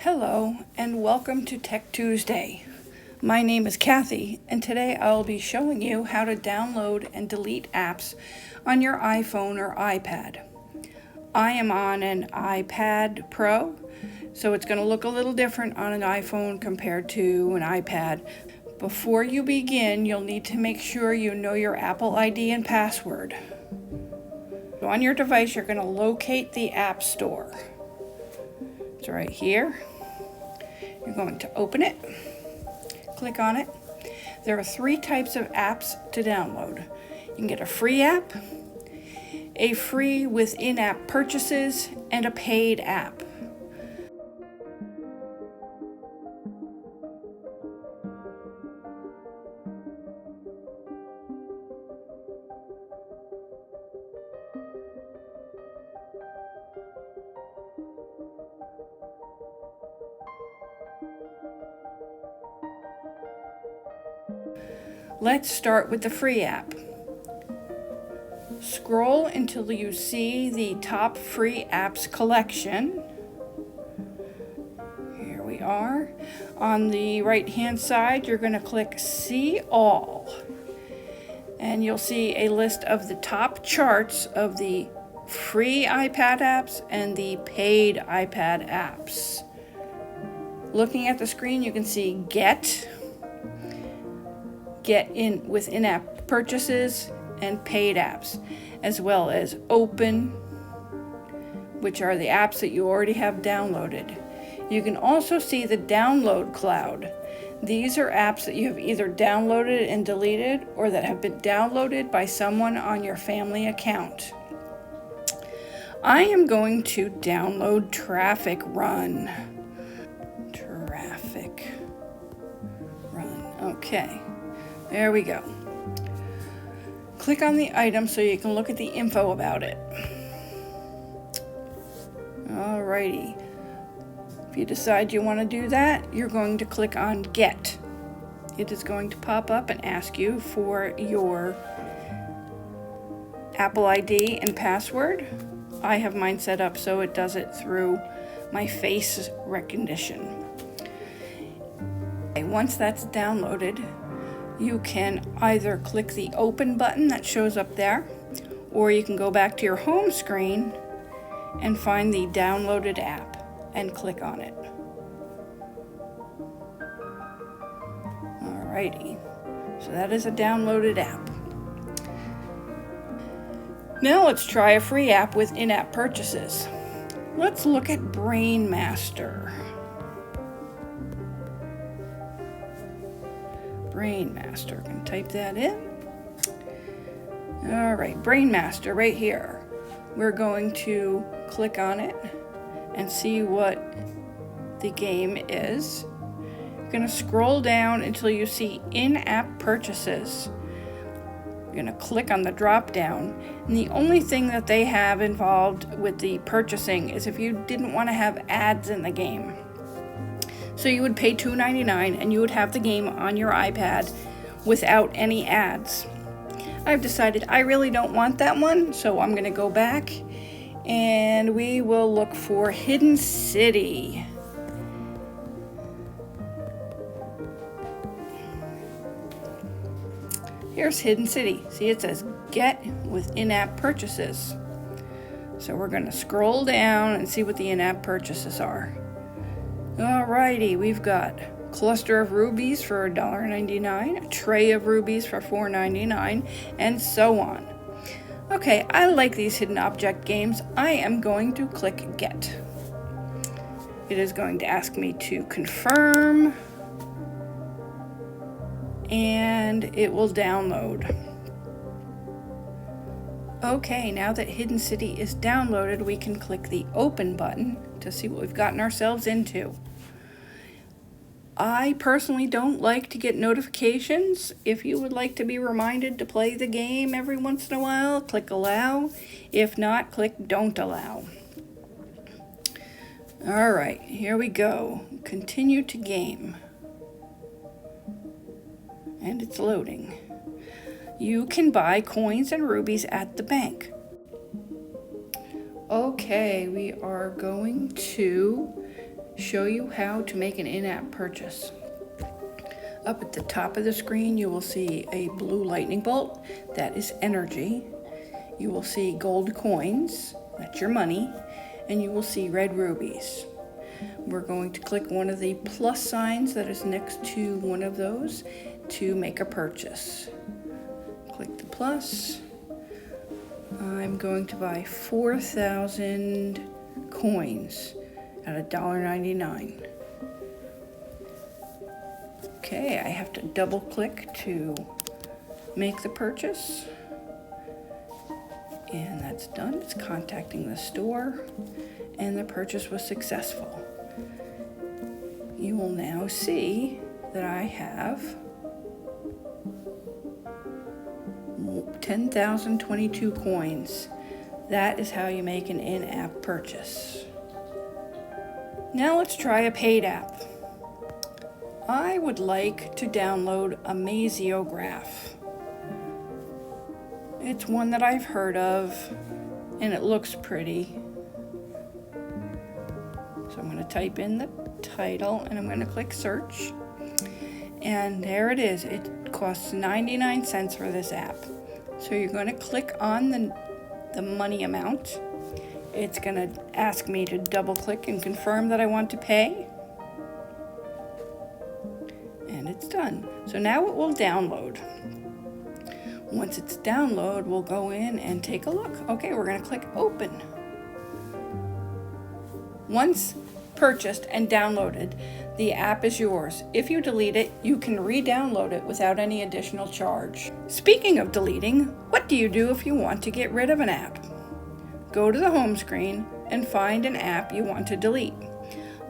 Hello and welcome to Tech Tuesday. My name is Kathy and today I'll be showing you how to download and delete apps on your iPhone or iPad. I am on an iPad Pro, so it's going to look a little different on an iPhone compared to an iPad. Before you begin, you'll need to make sure you know your Apple ID and password. So on your device, you're going to locate the App Store. It's right here. You're going to open it, click on it. There are 3 types of apps to download. You can get a free app, a free with in-app purchases, and a paid app. Let's start with the free app. Scroll until you see the top free apps collection. Here we are. On the right hand side, you're going to click See All. And you'll see a list of the top charts of the free iPad apps and the paid iPad apps. Looking at the screen, you can see Get in with in-app purchases and paid apps, as well as Open, which are the apps that you already have downloaded. You can also see the download cloud. These are apps that you have either downloaded and deleted or that have been downloaded by someone on your family account. I am going to download Traffic Run. Okay. There we go. Click on the item so you can look at the info about it. Alrighty. If you decide you want to do that, you're going to click on Get. It is going to pop up and ask you for your Apple ID and password. I have mine set up so it does it through my face recognition. Once that's downloaded, you can either click the Open button that shows up there, or you can go back to your home screen and find the downloaded app and click on it. Alrighty, so that is a downloaded app. Now let's try a free app with in-app purchases. Let's look at Brainmaster. Brainmaster, I'm going to type that in. All right, Brainmaster right here. We're going to click on it and see what the game is. You're going to scroll down until you see in-app purchases. You're going to click on the drop down, and the only thing that they have involved with the purchasing is if you didn't want to have ads in the game. So you would pay $2.99 and you would have the game on your iPad without any ads. I've decided I really don't want that one, so I'm going to go back and we will look for Hidden City. Here's Hidden City. See, it says Get with in-app purchases. So we're going to scroll down and see what the in-app purchases are. Alrighty, we've got cluster of rubies for $1.99, a tray of rubies for $4.99, and so on. Okay, I like these hidden object games. I am going to click Get. It is going to ask me to confirm, and it will download. Okay, now that Hidden City is downloaded, we can click the Open button to see what we've gotten ourselves into. I personally don't like to get notifications. If you would like to be reminded to play the game every once in a while, click Allow. If not, click Don't Allow. Alright, here we go. Continue to game. And it's loading. You can buy coins and rubies at the bank. Okay, we are going to show you how to make an in-app purchase. Up at the top of the screen, you will see a blue lightning bolt. That is energy. You will see gold coins. That's your money. And you will see red rubies. We're going to click one of the plus signs that is next to one of those to make a purchase. Click the plus. I'm going to buy 4,000 coins at $1.99. Okay, I have to double click to make the purchase. And that's done. It's contacting the store, and the purchase was successful. You will now see that I have 10,022 coins. That is how you make an in-app purchase. Now let's try a paid app. I would like to download a Maziograph. It's one that I've heard of, and it looks pretty. So I'm going to type in the title, and I'm going to click search. And there it is. It costs 99 cents for this app. So you're going to click on the money amount. It's going to ask me to double click and confirm that I want to pay. And it's done. So now it will download. Once it's downloaded, we'll go in and take a look. Okay, we're going to click open. Once purchased and downloaded, the app is yours. If you delete it, you can re-download it without any additional charge. Speaking of deleting, what do you do if you want to get rid of an app? Go to the home screen and find an app you want to delete.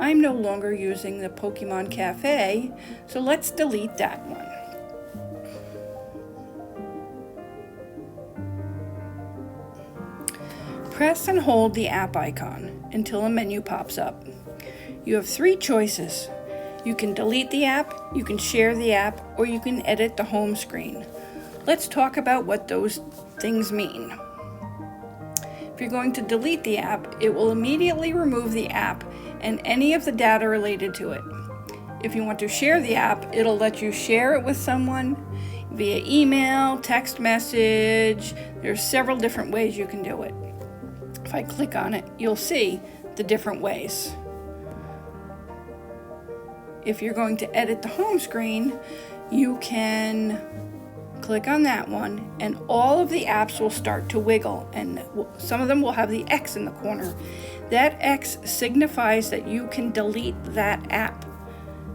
I'm no longer using the Pokemon Cafe, so let's delete that one. Press and hold the app icon until a menu pops up. You have 3 choices. You can delete the app, you can share the app, or you can edit the home screen. Let's talk about what those things mean. If you're going to delete the app, it will immediately remove the app and any of the data related to it. If you want to share the app, it'll let you share it with someone via email, text message. There's several different ways you can do it. If I click on it, you'll see the different ways. If you're going to edit the home screen, you can click on that one, and all of the apps will start to wiggle, and some of them will have the X in the corner. That X signifies that you can delete that app.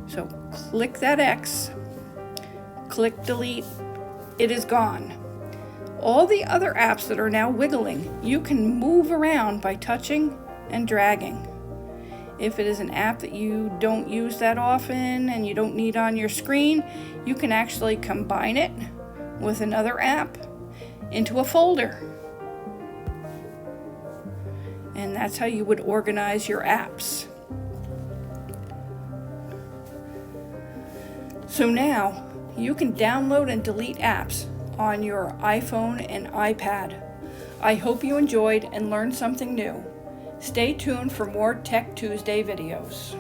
So click that X, click delete, it is gone. All the other apps that are now wiggling, you can move around by touching and dragging. If it is an app that you don't use that often and you don't need on your screen, you can actually combine it with another app into a folder. And that's how you would organize your apps. So now you can download and delete apps on your iPhone and iPad. I hope you enjoyed and learned something new. Stay tuned for more Tech Tuesday videos.